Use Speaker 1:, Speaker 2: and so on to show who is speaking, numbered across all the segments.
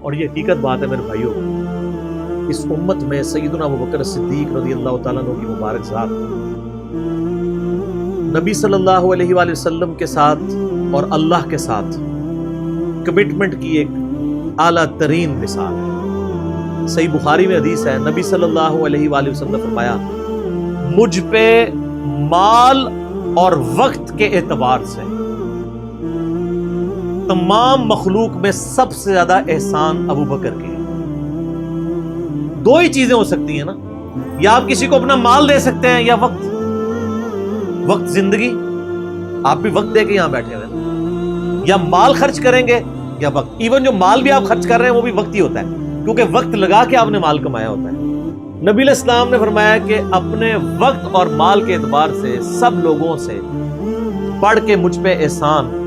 Speaker 1: اور یہ حقیقت بات ہے میرے بھائیوں، اس امت میں سیدنا ابوبکر صدیق رضی اللہ تعالیٰ عنہ کی مبارک ذات نبی صلی اللہ علیہ وآلہ وسلم کے ساتھ اور اللہ کے ساتھ کمٹمنٹ کی ایک اعلیٰ ترین مثال ہے۔ صحیح بخاری میں حدیث ہے، نبی صلی اللہ علیہ وآلہ وسلم نے فرمایا، مجھ پہ مال اور وقت کے اعتبار سے تمام مخلوق میں سب سے زیادہ احسان ابوبکر کے۔ دو ہی چیزیں ہو سکتی ہیں نا، یا آپ کسی کو اپنا مال دے سکتے ہیں یا وقت۔ وقت زندگی، آپ بھی وقت دے کے یہاں بیٹھے ہوئے، یا مال خرچ کریں گے یا وقت۔ ایون جو مال بھی آپ خرچ کر رہے ہیں وہ بھی وقت ہی ہوتا ہے، کیونکہ وقت لگا کے آپ نے مال کمایا ہوتا ہے۔ نبی علیہ السلام نے فرمایا کہ اپنے وقت اور مال کے اعتبار سے سب لوگوں سے بڑھ کے مجھ پہ احسان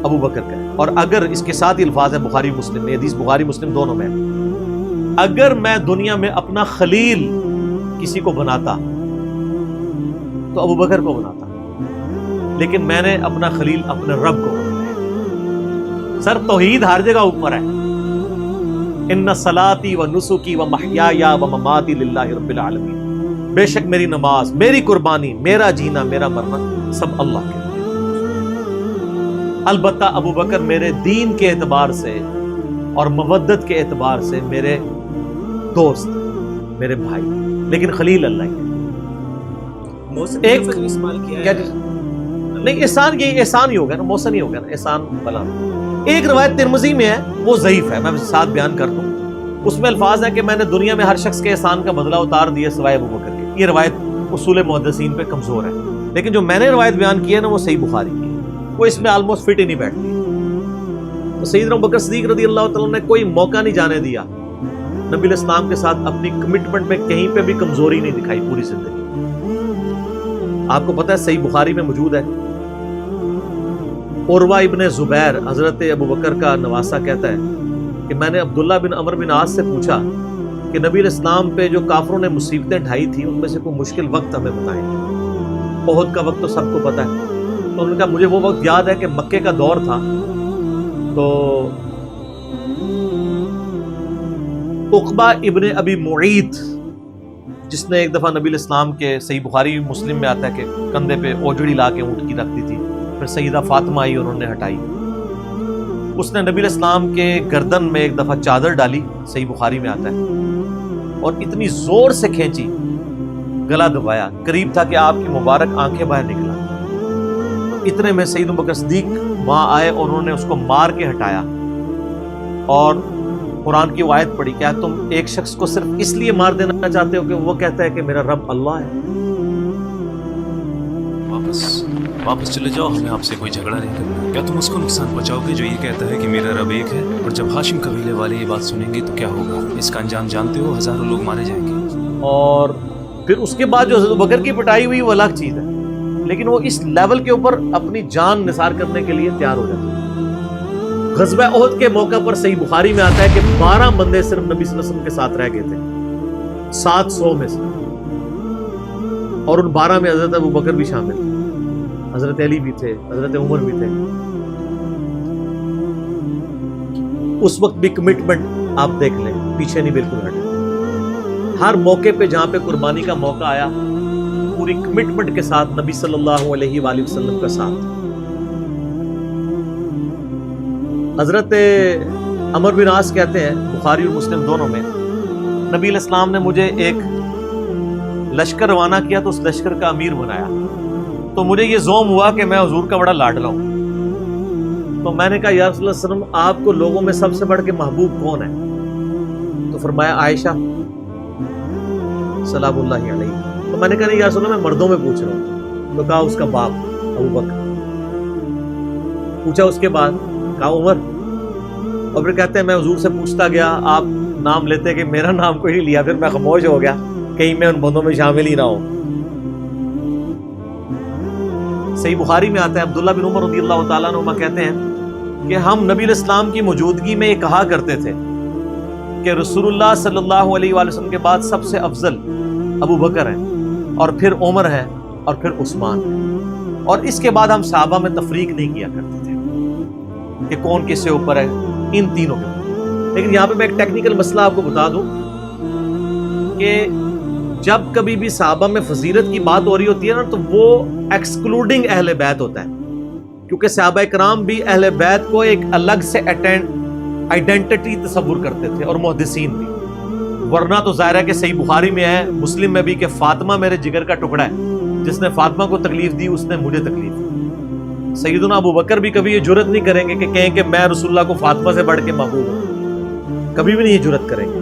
Speaker 1: ابوبکر کا ہے۔ اور اگر اس کے ساتھ ہی الفاظ ہے بخاری مسلم میں، حدیث بخاری مسلم دونوں میں، اگر میں دنیا میں اپنا خلیل کسی کو بناتا تو ابوبکر کو بناتا، لیکن میں نے اپنا خلیل اپنے رب کو بنایا۔ سر توحید ہر جگہ اوپر ہے، ان صلاتی و نسکی و محیایا و مماتی للہ رب العالمین، بے شک میری نماز، میری قربانی، میرا جینا، میرا مرنا سب اللہ کے لیے۔ البتہ ابوبکر میرے دین کے اعتبار سے اور مودت کے اعتبار سے میرے دوست، میرے بھائی، لیکن خلیل اللہ ہی ہے۔ ایک
Speaker 2: استعمال کیا ہے
Speaker 1: نہیں، احسان یہ احسان ہی ہوگا نا، موسن ہی ہوگا نا، احسان بلا۔ ایک روایت ترمذی میں ہے، وہ ضعیف ہے، میں ساتھ بیان کر دوں۔ اس میں الفاظ ہے کہ میں نے دنیا میں ہر شخص کے احسان کا بدلہ اتار دیا سوائے ابوبکر کے۔ یہ روایت اصول محدثین پہ کمزور ہے، لیکن جو میں نے روایت بیان کی ہے نا وہ صحیح بخاری کی ہے، وہ اس میں آلموسٹ فٹ ہی نہیں بیٹھتی۔ تو سیدنا ابوبکر صدیق رضی اللہ تعالیٰ نے کوئی موقع نہیں جانے دیا نبی علیہ السلام کے ساتھ اپنی کمٹمنٹ میں کہیں پہ بھی کمزوری نہیں دکھائی پوری زندگی۔ آپ کو پتہ ہے صحیح بخاری میں موجود ہے، عروہ ابن زبیر حضرت ابوبکر کا نواسہ کہتا ہے کہ میں نے عبداللہ بن عمر بن عاص سے پوچھا کہ نبی علیہ السلام پہ جو کافروں نے مصیبتیں ڈھائی تھیں ان میں سے کوئی مشکل وقت ہمیں بتائیں۔ احد کا وقت تو سب کو پتہ ہے، تو انہوں نے کہا مجھے وہ وقت یاد ہے کہ مکے کا دور تھا، تو عقبہ ابن ابی معیط جس نے ایک دفعہ نبی علیہ السلام کے، صحیح بخاری مسلم میں آتا ہے کہ کندھے پہ اوجڑی لا کے اونٹ کی رکھ دی تھی، پھر سیدہ فاطمہ آئی انہوں نے ہٹائی، اس نے نبی علیہ السلام کے گردن میں ایک دفعہ چادر ڈالی، صحیح بخاری میں آتا ہے، اور اتنی زور سے کھینچی، گلا دبایا، قریب تھا کہ آپ کی مبارک آنکھیں باہر نکلا۔ اتنے میں سیدنا ابوبکر صدیق وہاں آئے اور انہوں نے اس کو مار کے ہٹایا، اور قرآن کی وہ آیت پڑھی، کیا تم ایک شخص کو صرف اس لیے مار دینا چاہتے ہو کہ وہ کہتا ہے کہ میرا رب اللہ ہے؟
Speaker 2: واپس چلے جاؤ، ہمیں آپ سے کوئی جھگڑا نہیں کرنا۔ کیا تم اس کو نقصان پہنچاؤ گے جو یہ کہتا ہے کہ میرا رب ایک ہے؟ اور جب ہاشم قبیلے والے یہ بات سنیں گے تو کیا ہوگا؟ اس کا انجام جانتے ہو، ہزاروں لوگ مارے جائیں گے۔
Speaker 1: اور پھر اس کے بعد جو حضرت ابوبکر کی پٹائی ہوئی وہ الگ چیز ہے، لیکن وہ اس لیول کے اوپر اپنی جان نثار کرنے کے لیے تیار ہو جاتے ہیں۔ غزوہ احد کے موقع پر صحیح بخاری میں آتا ہے کہ 12 بندے صرف نبی صلی اللہ علیہ وسلم کے ساتھ رہ گئے تھے 700 میں سے، اور ان 12 میں حضرت ابوبکر بھی شامل تھے، حضرت علی بھی تھے، حضرت عمر بھی تھے۔ اس وقت بھی کمٹمنٹ آپ دیکھ لیں، پیچھے نہیں بالکل ہٹے۔ ہر موقع پہ جہاں پہ قربانی کا موقع آیا پوری کمٹمنٹ کے ساتھ نبی صلی اللہ علیہ وآلہ وسلم کا ساتھ۔ حضرت عمر بن عاص کہتے ہیں بخاری اور مسلم دونوں میں، نبی علیہ السلام نے مجھے ایک لشکر روانہ کیا تو اس لشکر کا امیر بنایا، تو مجھے یہ زوم ہوا کہ میں حضور کا بڑا لاڈلا ہوں، تو میں نے کہا یا رسول اللہ صلی اللہ علیہ وسلم آپ کو لوگوں میں سب سے بڑھ کے محبوب کون ہے؟ تو فرمایا عائشہ سلام اللہ علیہ۔ تو میں نے کہا نہیں یا رسول اللہ میں مردوں میں پوچھ رہا ہوں، تو کہا اس کا باپ ابوبکر۔ پوچھا اس کے بعد، کہا عمر، اور پھر کہتے ہیں میں حضور سے پوچھتا گیا، آپ نام لیتے کہ میرا نام کوئی نہیں لیا، پھر میں خاموش ہو گیا کہیں میں ان بندوں میں شامل ہی نہ ہوں۔ صحیح بخاری میں آتا ہے عبداللہ بن عمر رضی اللہ تعالیٰ عنہ کہتے ہیں کہ ہم نبی علیہ السلام کی موجودگی میں یہ کہا کرتے تھے کہ رسول اللہ صلی اللہ علیہ وآلہ وسلم کے بعد سب سے افضل ابوبکر ہیں، اور پھر عمر ہے، اور پھر عثمان ہے، اور اس کے بعد ہم صحابہ میں تفریق نہیں کیا کرتے تھے کہ کون کس سے اوپر ہے، ان تینوں کے اوپر۔ لیکن یہاں پہ میں ایک ٹیکنیکل مسئلہ آپ کو بتا دوں کہ جب کبھی بھی صحابہ میں فضیلت کی بات ہو رہی ہوتی ہے نا تو وہ ایکسکلوڈنگ اہل بیت ہوتا ہے، کیونکہ صحابہ کرام بھی اہل بیت کو ایک الگ سے آئیڈینٹی تصور کرتے تھے، اور محدثین بھی، ورنہ تو ظاہر ہے کہ صحیح بخاری میں ہے، مسلم میں بھی، کہ فاطمہ میرے جگر کا ٹکڑا ہے، جس نے فاطمہ کو تکلیف دی اس نے مجھے تکلیف دی۔ سیدنا ابو بکر بھی کبھی یہ جرت نہیں کریں گے کہ کہیں کہ میں رسول اللہ کو فاطمہ سے بڑھ کے محبوب ہوں، کبھی بھی نہیں یہ جرت کریں گے۔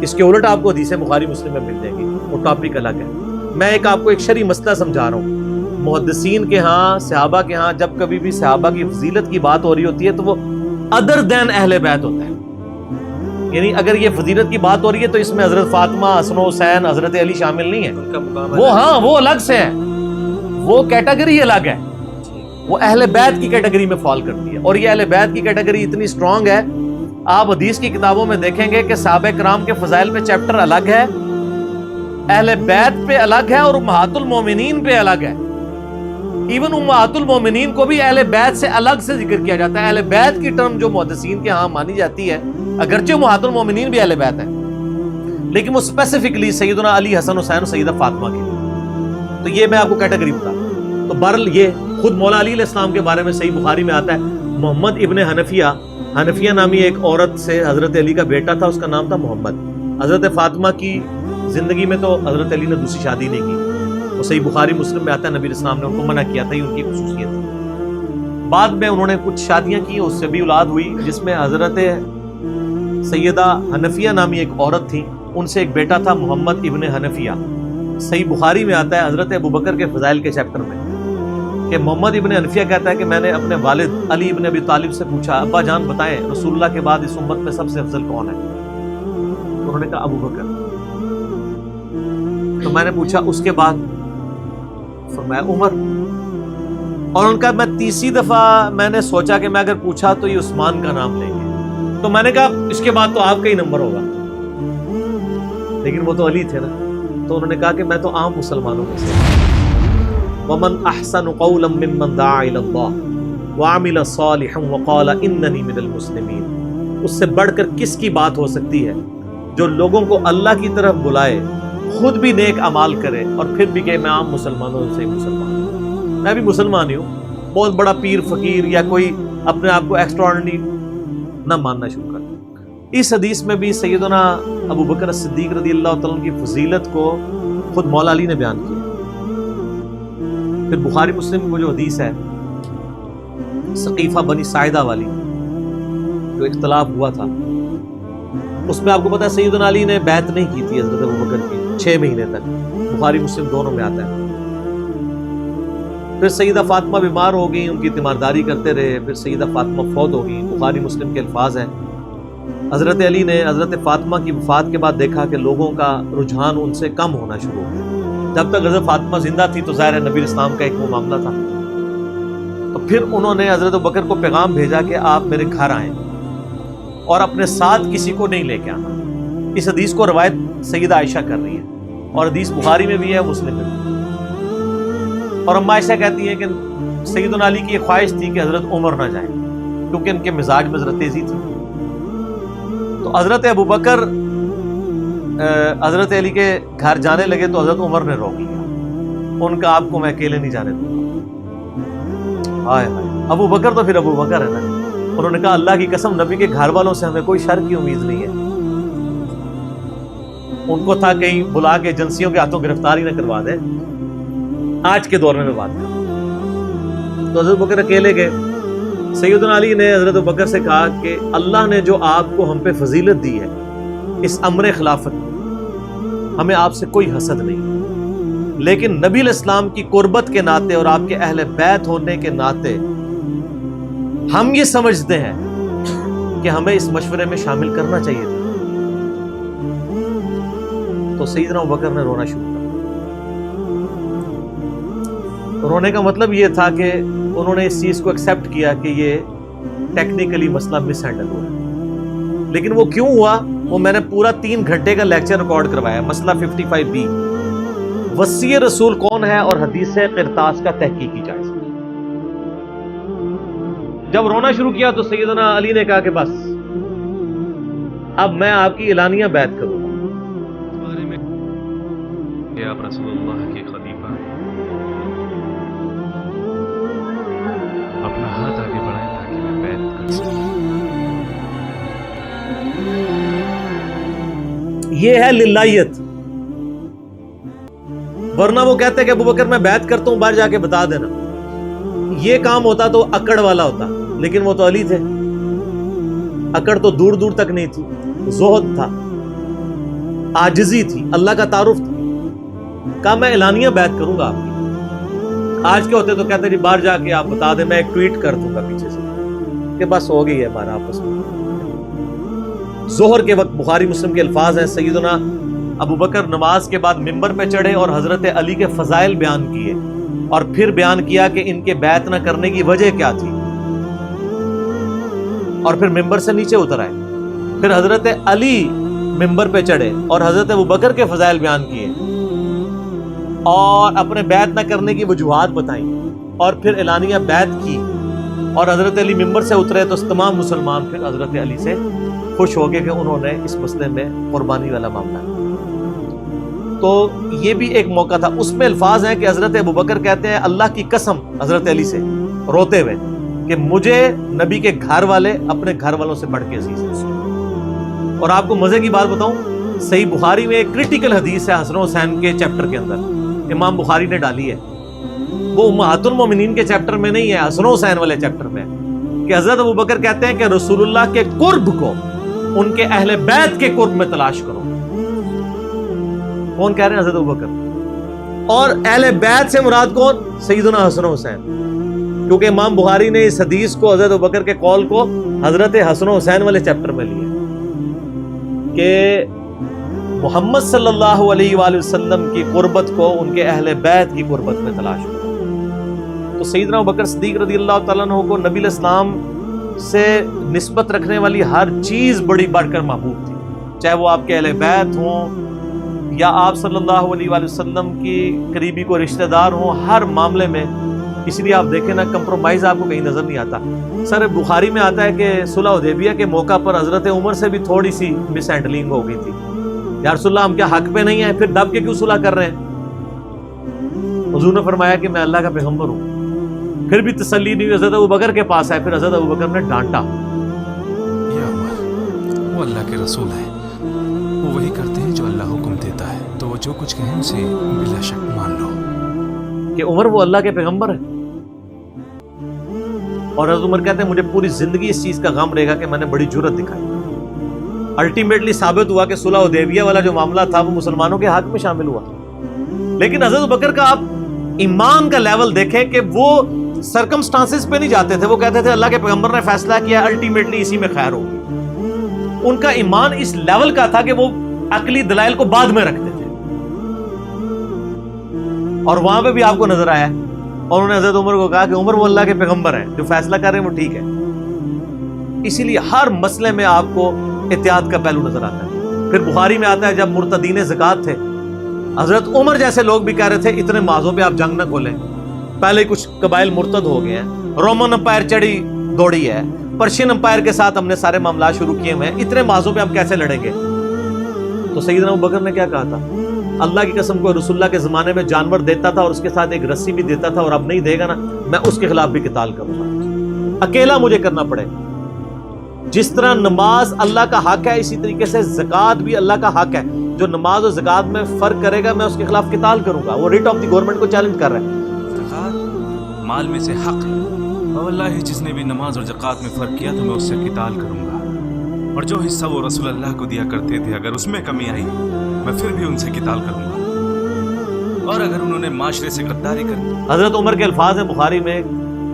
Speaker 1: اس کے الٹ آپ کو حدیثیں بخاری مسلم میں مل جائیں گی، وہ ٹاپک الگ ہے۔ میں آپ کو ایک شرعی مسئلہ سمجھا رہا ہوں، محدثین کے ہاں، صحابہ کے ہاں جب کبھی بھی صحابہ کی فضیلت کی بات ہو رہی ہوتی ہے تو وہ ادر دین اہل بیت ہوتا ہے، یعنی اگر یہ فضیلت کی بات ہو رہی ہے تو اس میں حضرت فاطمہ، حسن و حسین، حضرت علی شامل نہیں ہے، وہ ہاں وہ الگ سے ہے، وہ کیٹیگری الگ ہے، وہ اہل بیت کی کیٹیگری میں فال کرتی ہے۔ اور یہ اہل بیت کی کیٹیگری اتنی سٹرونگ ہے، آپ حدیث کی کتابوں میں دیکھیں گے کہ صحابہ کرام کے فضائل پہ چیپٹر الگ ہے، اہل بیت پہ الگ ہے، اور امہات المومنین پہ الگ ہے۔ ایون امہات المومنین کو بھی اہل بیت سے الگ سے ذکر کیا جاتا ہے۔ اہل بیت کی ٹرم جو محدثین کے ہاں مانی جاتی ہے، اگرچہ امہات المومنین بھی اہل بیت ہیں، لیکن وہ اسپیسیفکلی سیدنا علی، حسن حسین اور سیدہ فاطمہ کے لیے۔ تو یہ میں آپ کو کیٹیگری بتا دوں۔ تو بہرحال یہ خود مولا علی علیہ السلام کے بارے میں صحیح بخاری میں آتا ہے، محمد ابن حنفیہ نامی ایک عورت سے حضرت علی کا بیٹا تھا، اس کا نام تھا محمد۔ حضرت فاطمہ کی زندگی میں تو حضرت علی نے دوسری شادی نہیں کی، وہ صحیح بخاری مسلم میں آتا ہے، نبی اسلام نے ان کو منع کیا تھا، یہ ان کی خصوصیت تھی۔ بعد میں انہوں نے کچھ شادیاں کی، اس سے بھی اولاد ہوئی، جس میں حضرت سیدہ حنفیہ نامی ایک عورت تھی، ان سے ایک بیٹا تھا محمد ابن حنفیہ۔ صحیح بخاری میں آتا ہے حضرت ابوبکر کے فضائل کے چیپٹر میں کہ محمد ابن حنفیہ کہتا ہے کہ میں نے اپنے والد علی ابن ابی طالب سے پوچھا، ابا جان بتائیں رسول اللہ کے بعد اس امت میں سب سے افضل کون ہے؟ تو انہوں نے کہا ابو بکر۔ تو میں نے پوچھا اس کے بعد؟ فرمایا عمر۔ اور ان کا میں تیسری دفعہ میں نے سوچا کہ میں اگر پوچھا تو یہ عثمان کا نام لیں گے، تو میں نے کہا اس کے بعد تو آپ کا ہی نمبر ہوگا، لیکن وہ تو علی تھے نا۔ تو انہوں نے کہا کہ میں تو عام مسلمانوں میں سے، وَمَنْ أَحْسَنُ قَوْلًا مِّمَّنْ دَعَا إِلَى اللَّهِ وَعَمِلَ صَالِحًا وَقَالَ إِنَّنِي مِنَ الْمُسْلِمِينَ۔ اس سے بڑھ کر کس کی بات ہو سکتی ہے جو لوگوں کو اللہ کی طرف بلائے، خود بھی نیک اعمال کرے، اور پھر بھی کہ میں عام مسلمانوں سے مسلمان ہوں، میں بھی مسلمان ہی ہوں، بہت بڑا پیر فقیر یا کوئی اپنے آپ کو ایکسٹراڈنری نہ ماننا شروع کر۔ اس حدیث میں بھی سیدنا ابو بکر صدیق رضی اللہ تعالیٰ عنہ کی فضیلت کو خود مولا علی نے بیان کیا۔ پھر بخاری مسلم میں وہ جو حدیث ہے سقیفہ بنی ساعدہ والی، جو اختلاف ہوا تھا، اس میں آپ کو پتا ہے سیدنا علی نے بیعت نہیں کی تھی حضرت ابوبکر کی 6 مہینے تک، بخاری مسلم دونوں میں آتا ہے۔ پھر سیدہ فاطمہ بیمار ہو گئی، ان کی تیمارداری کرتے رہے، پھر سیدہ فاطمہ فوت ہو گئی، بخاری مسلم کے الفاظ ہیں۔ حضرت علی نے حضرت فاطمہ کی وفات کے بعد دیکھا کہ لوگوں کا رجحان ان سے کم ہونا شروع ہو گیا۔ جب تک حضرت فاطمہ زندہ تھی تو ظاہر ہے نبی اسلام کا ایک وہ معاملہ تھا، تو پھر انہوں نے حضرت ابوبکر کو پیغام بھیجا کہ آپ میرے گھر آئیں اور اپنے ساتھ کسی کو نہیں لے کے آنا۔ اس حدیث کو روایت سیدہ عائشہ کر رہی ہے، اور حدیث بخاری میں بھی ہے، مسلم میں بھی۔ اور اما عائشہ کہتی ہیں کہ سیدنا علی کی یہ خواہش تھی کہ حضرت عمر نہ جائیں، کیونکہ ان کے مزاج میں ذرا تیزی تھی۔ تو حضرت ابوبکر حضرت علی کے گھر جانے لگے تو حضرت عمر نے روک لیا، ان کا آپ کو میں اکیلے نہیں جانے دوں گا۔ ہائے ہائے، ابو بکر تو پھر ابو بکر ہے نا۔ انہوں نے کہا اللہ کی قسم نبی کے گھر والوں سے ہمیں کوئی شر کی امید نہیں ہے۔ ان کو تھا کہیں بلا کے ایجنسیوں کے ہاتھوں گرفتاری نہ کروا دے، آج کے دور میں بات کروں تو حضرت بکر اکیلے گئے۔ سیدنا علی نے حضرت بکر سے کہا کہ اللہ نے جو آپ کو ہم پہ فضیلت دی ہے اس امر خلافت میں، ہمیں آپ سے کوئی حسد نہیں، لیکن نبی علیہ السلام کی قربت کے ناطے اور آپ کے اہل بیت ہونے کے ناطے ہم یہ سمجھتے ہیں کہ ہمیں اس مشورے میں شامل کرنا چاہیے تھا۔ تو سیدنا ابوبکر نے رونا شروع کر دیا۔ رونے کا مطلب یہ تھا کہ انہوں نے اس چیز کو ایکسیپٹ کیا کہ یہ ٹیکنیکلی مسئلہ مس ہینڈل ہوا ہے، لیکن وہ کیوں ہوا وہ میں نے پورا 3 گھنٹے کا لیکچر ریکارڈ کروایا، مسئلہ 55B، وصی رسول کون ہے اور حدیث قرطاس کا تحقیقی جائزہ۔ جب رونا شروع کیا تو سیدنا علی نے کہا کہ بس اب میں آپ کی اعلانیہ بیعت کروں گا.
Speaker 2: بارے میں کہ آپ رسول اللہ کے خلیفہ ہیں. اپنا ہاتھ آگے بڑھائیں تاکہ میں بیعت کر سکوں.
Speaker 1: یہ ہے للہیت. ورنہ وہ کہتے ہیں کہ ابوبکر میں بیعت کرتا ہوں، باہر جا کے بتا دینا. یہ کام ہوتا تو اکڑ والا ہوتا، لیکن وہ تو علی تھے. اکڑ تو دور دور تک نہیں تھی، زہد تھا، عاجزی تھی، اللہ کا تعارف تھا. کہا میں اعلانیہ بیعت کروں گا آپ کی. آج کے ہوتے تو کہتے جی باہر جا کے آپ بتا دیں، میں ایک ٹویٹ کر دوں گا پیچھے سے کہ بس ہو گئی ہے ہمارا آپس میں. ظہر کے وقت بخاری مسلم کے الفاظ ہیں، سیدنا ابوبکر نماز کے بعد ممبر پہ چڑھے اور حضرت علی کے فضائل بیان کیے، اور پھر بیان کیا کہ ان کے بیعت نہ کرنے کی وجہ کیا تھی، اور پھر ممبر سے نیچے اتر آئے. پھر حضرت علی ممبر پہ چڑھے اور حضرت ابوبکر کے فضائل بیان کیے اور اپنے بیعت نہ کرنے کی وجوہات بتائیں، اور پھر اعلانیہ بیعت کی، اور حضرت علی ممبر سے اترے تو تمام مسلمان پھر حضرت علی سے خوش ہو گئے کہ انہوں نے اس مسئلے میں قربانی والا معاملہ کیا. تو یہ بھی ایک موقع تھا. اس میں الفاظ ہیں کہ حضرت ابوبکر کہتے ہیں اللہ کی قسم حضرت علی سے روتے ہوئے کہ مجھے نبی کے گھر والے اپنے گھر والوں سے بڑھ کے عزیز ہیں. اور آپ کو مزے کی بات بتاؤں، صحیح بخاری میں ایک کرٹیکل حدیث ہے حسن و حسین کے چیپٹر کے اندر، امام بخاری نے ڈالی ہے. وہ امہات المومنین کے چیپٹر میں نہیں ہے، حسن و حسین والے چیپٹر میں، کہ حضرت ابوبکر کہتے ہیں کہ رسول اللہ کے قرب کو ان کے اہل بیت کے قرب میں تلاش کرو. کون کہہ رہے ہیں؟ حضرت ابوبکر. اور اہل بیت سے مراد کون؟ سیدنا حسن و حسین. کیونکہ امام بخاری نے اس حدیث کو، حضرت ابوبکر کے قول کو، حضرت حسن و حسین والے چیپٹر میں لیا کہ محمد صلی اللہ علیہ وآلہ وسلم کی قربت کو ان کے اہل بیت کی قربت میں تلاش کرو. تو سیدنا ابوبکر صدیق رضی اللہ تعالیٰ عنہ کو نبی علیہ السلام سے نسبت رکھنے والی ہر چیز بڑی بڑھ کر محبوب تھی، چاہے وہ آپ کے اہل بیت ہوں یا آپ صلی اللہ علیہ وآلہ وسلم کی قریبی کو رشتہ دار ہوں، ہر معاملے میں. اس لیے آپ دیکھیں نا، کمپرومائز آپ کو کہیں نظر نہیں آتا. سر بخاری میں آتا ہے کہ صلح حدیبیہ کے موقع پر حضرت عمر سے بھی تھوڑی سی مس ہینڈلنگ ہو گئی تھی. یا رسول اللہ ہم کیا حق پہ نہیں ہیں، پھر دب کے کیوں صلح کر رہے ہیں؟ حضور نے فرمایا کہ میں اللہ کا پیغمبر ہوں. پھر بھی تسلی نہیں ہوئی، حضرت ابوبکر کے پاس آئے، پھر حضرت ابوبکر نے ڈانٹا.
Speaker 2: یا عمر، وہ اللہ کے رسول ہیں، وہ وہی کرتے ہیں جو اللہ حکم دیتا ہے، تو وہ جو کچھ کہیں اسے بلا شک مان لو.
Speaker 1: کہ عمر وہ اللہ کے پیغمبر ہے. اور حضرت عمر کہتے ہیں مجھے پوری زندگی اس چیز کا غم رہے گا کہ میں نے بڑی جرأت دکھائی. الٹیمیٹلی ثابت ہوا کہ صلح حدیبیہ والا جو معاملہ تھا وہ مسلمانوں کے حق میں شامل ہوا. لیکن حضرت ابوبکر کا آپ ایمان کا لیول دیکھیں کہ وہ سرکمسٹانسز پہ نہیں جاتے تھے. وہ کہتے تھے اللہ کے پیغمبر نے فیصلہ کیا، الٹیمیٹلی اسی میں خیر ہوگی. ان کا ایمان اس لیول کا تھا کہ وہ عقلی دلائل کو بعد میں رکھتے تھے. اور وہاں پہ بھی آپ کو نظر آیا، اور انہوں نے حضرت عمر کو کہا کہ عمر وہ اللہ کے پیغمبر ہیں، جو فیصلہ کر رہے ہیں وہ ٹھیک ہے. اسی لیے ہر مسئلے میں آپ کو احتیاط کا پہلو نظر آتا ہے. پھر بخاری میں آتا ہے جب مرتدین زکوٰۃ تھے، حضرت عمر جیسے لوگ بھی کہہ رہے تھے اتنے مازوں پہ آپ جنگ نہ کھولیں، پہلے کچھ قبائل مرتد ہو گئے ہیں، رومن امپائر چڑھی دوڑی ہے، پرشین امپائر کے ساتھ ہم نے سارے معاملات شروع کیے ہوئے ہیں، اتنے مازوں پہ ہم کیسے لڑیں گے؟ تو سیدنا ابوبکر نے کیا کہا تھا؟ اللہ کی قسم کو رسول اللہ کے زمانے میں جانور دیتا تھا اور اس کے ساتھ ایک رسی بھی دیتا تھا، اور اب نہیں دے گا نا، میں اس کے خلاف بھی قتال کروں گا، اکیلا مجھے کرنا پڑے. جس طرح نماز اللہ کا حق ہے، اسی طریقے سے زکوٰۃ بھی اللہ کا حق ہے. جو نماز اور زکوٰۃ میں فرق کرے گا میں اس کے خلاف قتال کروں گا. وہ ریٹ آف دی گورنمنٹ کو چیلنج کر رہا ہے.
Speaker 2: زکوٰۃ مال میں سے حق ہے، اور واللہ جس نے بھی نماز اور زکوٰۃ میں فرق کیا تو میں اس سے قتال کروں گا. اور جو حصہ وہ رسول اللہ کو دیا کرتے تھے اگر اس میں کمی آئی میں پھر بھی ان سے قتال کروں گا. اور اگر انہوں نے معاشرے سے غداری کر.
Speaker 1: حضرت عمر کے الفاظ ہیں بخاری میں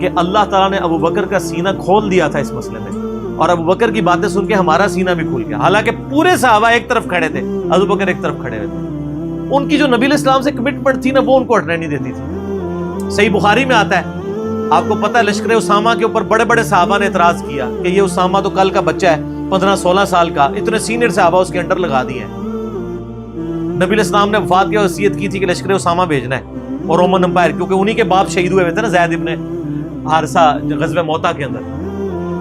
Speaker 1: کہ اللہ تعالیٰ نے ابوبکر کا سینہ کھول دیا تھا اس مسئلے میں، اور ابوبکر کی باتیں سن کے ہمارا سینہ بھی کھل گیا. حالانکہ پورے صحابہ ایک طرف کھڑے تھے، ابوبکر ایک طرف کھڑے ہوئے تھے. ان کی جو نبی علیہ السلام سے کمٹمنٹ تھی نا، وہ ان کو ہٹنے نہیں دیتی تھی. صحیح بخاری میں آتا ہے، آپ کو پتہ ہے لشکر اسامہ کے اوپر بڑے بڑے صحابہ نے اعتراض کیا کہ یہ اسامہ تو کل کا بچہ ہے، 15-16 سال کا، اتنے سینئر صحابہ اس کے انڈر لگا دیے ہیں. نبی علیہ السلام نے وفات کی وصیت کی تھی کہ لشکر اسامہ بھیجنا ہے، اور رومن امپائر، کیونکہ انہی کے باپ شہید ہوئے تھے نا، زید ابن حارثہ غزوہ موتا کے اندر.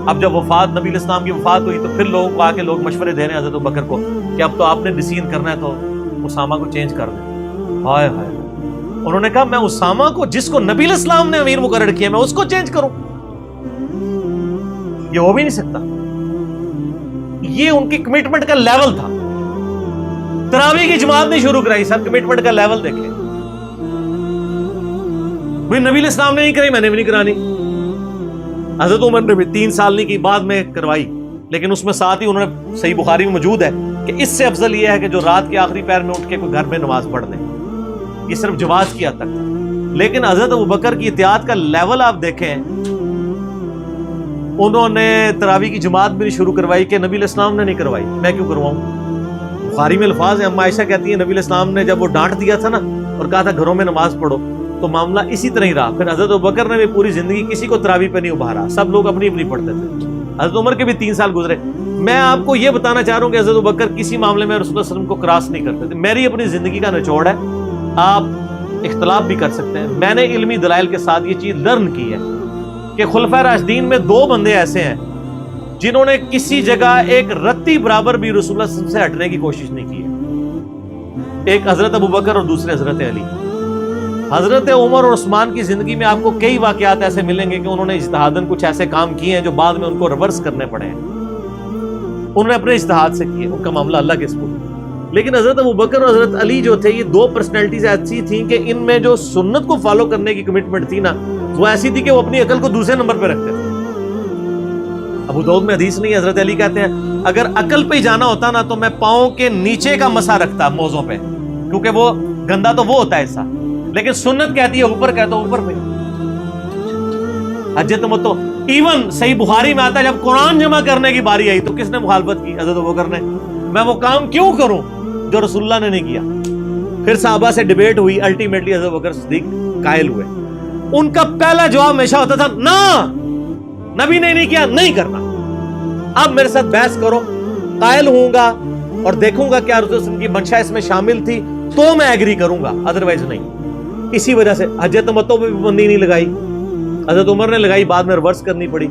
Speaker 1: اب جب وفات نبی علیہ السلام کی وفات ہوئی تو پھر لوگوں کو آ کے لوگ مشورے دے رہے ہیں حضرت ابوبکر کو کہ اب تو آپ نے ڈیسیژن کرنا ہے تو اسامہ کو چینج کر دیں. ہائے ہائے. انہوں نے کہا میں اسامہ کو, جس کو نبی علیہ السلام نے امیر مقرر کیا, میں اس کو چینج کروں؟ یہ ہو بھی نہیں سکتا. یہ ان کی کمٹمنٹ کا لیول تھا. تراویح کی جماعت نہیں شروع کرائی, سر کمٹمنٹ کا لیول دیکھیں. نبی علیہ السلام نے نہیں کرائی, میں نے بھی نہیں کرانی. حضرت عمر نے بھی 3 سال نہیں کی, بعد میں کروائی, لیکن اس میں ساتھ ہی انہوں نے, صحیح بخاری میں موجود ہے کہ اس سے افضل یہ ہے کہ جو رات کے آخری پہر میں اٹھ کے کوئی گھر میں نماز پڑھ لے. یہ صرف جواز کی حد تک تھا. لیکن حضرت ابوبکر کی اطاعت کا لیول آپ دیکھیں, انہوں نے تراویح کی جماعت بھی نہیں شروع کروائی کہ نبی علیہ السلام نے نہیں کروائی, میں کیوں کرواؤں. بخاری میں الفاظ ہیں, اما عائشہ کہتی ہیں نبی علیہ السلام نے جب وہ ڈانٹ دیا تھا نا اور کہا تھا گھروں میں نماز پڑھو, تو معاملہ اسی طرح ہی رہا. پھر حضرت ابوبکر نے بھی پوری زندگی کسی کو تراویح پہ نہیں ابھارا, سب لوگ اپنی اپنی پڑھتے تھے. حضرت عمر کے بھی 3 سال گزرے. میں آپ کو یہ بتانا چاہ رہا ہوں کہ حضرت ابوبکر کسی معاملے میں رسول اللہ صلی اللہ علیہ وسلم کو کراس نہیں کرتے تھے. میری اپنی زندگی کا نچوڑ ہے, آپ اختلاف بھی کر سکتے ہیں. میں نے علمی دلائل کے ساتھ یہ چیز لرن کی ہے کہ خلفائے راشدین میں 2 بندے ایسے ہیں جنہوں نے کسی جگہ ایک رتی برابر بھی رسول اللہ صلی اللہ علیہ وسلم سے ہٹنے کی کوشش نہیں کی ہے. ایک حضرت ابوبکر اور دوسرے حضرت علی. حضرت عمر اور عثمان کی زندگی میں آپ کو کئی واقعات ایسے ملیں گے کہ انہوں نے اجتہاداً کچھ ایسے کام کیے ہیں جو بعد میں ان کو ریورس کرنے پڑے ہیں. انہوں نے اپنے اجتہاد سے کیے, ان کا معاملہ اللہ کے سپرد. لیکن حضرت ابوبکر اور حضرت علی جو تھے, یہ 2 پرسنالٹیز ایسی تھیں کہ ان میں جو سنت کو فالو کرنے کی کمٹمنٹ تھی نا, وہ ایسی تھی کہ وہ اپنی عقل کو دوسرے نمبر پہ رکھتے تھے. ابو داؤد میں حدیث نہیں, حضرت علی کہتے ہیں اگر عقل پہ ہی جانا ہوتا نا تو میں پاؤں کے نیچے کا مسا رکھتا موزوں پہ, کیونکہ وہ گندا تو وہ ہوتا ہے ایسا, لیکن سنت کہتی ہے اوپر, کہتا اوپر پہ. حجت متو ایون صحیح بخاری میں آتا ہے جب قرآن جمع کرنے کی باری آئی تو کس نے مخالفت کی؟ حضرت ابوبکر نے. میں وہ کام کیوں کروں جو رسول اللہ نے نہیں کیا. پھر صحابہ سے ڈیبیٹ ہوئی, الٹیمیٹلی حضرت ابوبکر صدیق قائل ہوئے. ان کا پہلا جواب ہمیشہ ہوتا تھا نا, نبی نے نہیں کیا, نہیں کرنا. اب میرے ساتھ بحث کرو, قائل ہوں گا اور دیکھوں گا کیا رسول اللہ کی منشا اس میں شامل تھی تو میں ایگری کروں گا, ادروائز نہیں. اسی وجہ سے حجت تمتع پہ بھی پابندی نہیں لگائی. حضرت عمر نے لگائی, بعد میں ریورس کرنی پڑی.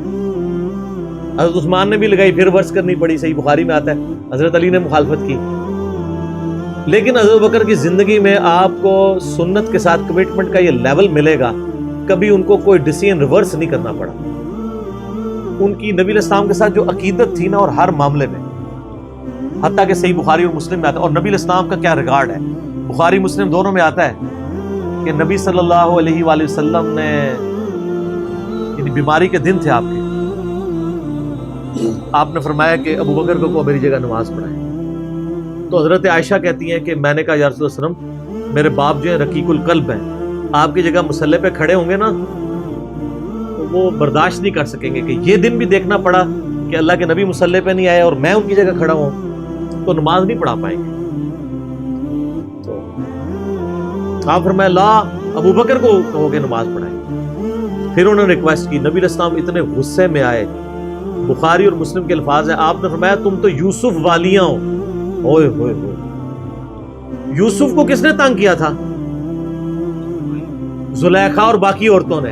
Speaker 1: حضرت عثمان نے بھی لگائی, پھر ریورس کرنی پڑی, صحیح بخاری میں آتا ہے. حضرت علی نے مخالفت کی. لیکن حضرت بکر کی زندگی میں آپ کو سنت کے ساتھ کمٹمنٹ کا یہ لیول ملے گا, کبھی ان کو کوئی ڈیسیژن ریورس نہیں کرنا پڑا. ان کی نبی علیہ السلام کے ساتھ جو عقیدت تھی نا, اور ہر معاملے میں, حتیٰ کہ صحیح بخاری اور مسلم میں آتا ہے. اور نبی علیہ السلام کا کیا ریگارڈ ہے, بخاری مسلم دونوں میں آتا ہے کہ نبی صلی اللہ علیہ وآلہ وسلم نے, یعنی بیماری کے دن تھے آپ کے, آپ نے فرمایا کہ ابو بکر کو میری جگہ نماز پڑھائے. تو حضرت عائشہ کہتی ہیں کہ میں نے کہا یا رسول اللہ صلی اللہ علیہ وسلم, میرے باپ جو ہیں رقیق القلب ہیں, آپ کی جگہ مصلی پہ کھڑے ہوں گے نا تو وہ برداشت نہیں کر سکیں گے کہ یہ دن بھی دیکھنا پڑا کہ اللہ کے نبی مصلی پہ نہیں آئے اور میں ان کی جگہ کھڑا ہوں, تو نماز نہیں پڑھا پائیں گے. تو آپ فرمایا لا, ابو بکر کو کہو کہ نماز پڑھائیں. پھر انہوں نے ریکویسٹ کی, نبی علیہ السلام اتنے غصے میں آئے. بخاری اور مسلم کے الفاظ ہیں, آپ نے فرمایا تم تو یوسف والیاں ہو. اوئے ہوئے ہوئے, یوسف کو کس نے تنگ کیا تھا؟ زلیخا اور باقی عورتوں نے.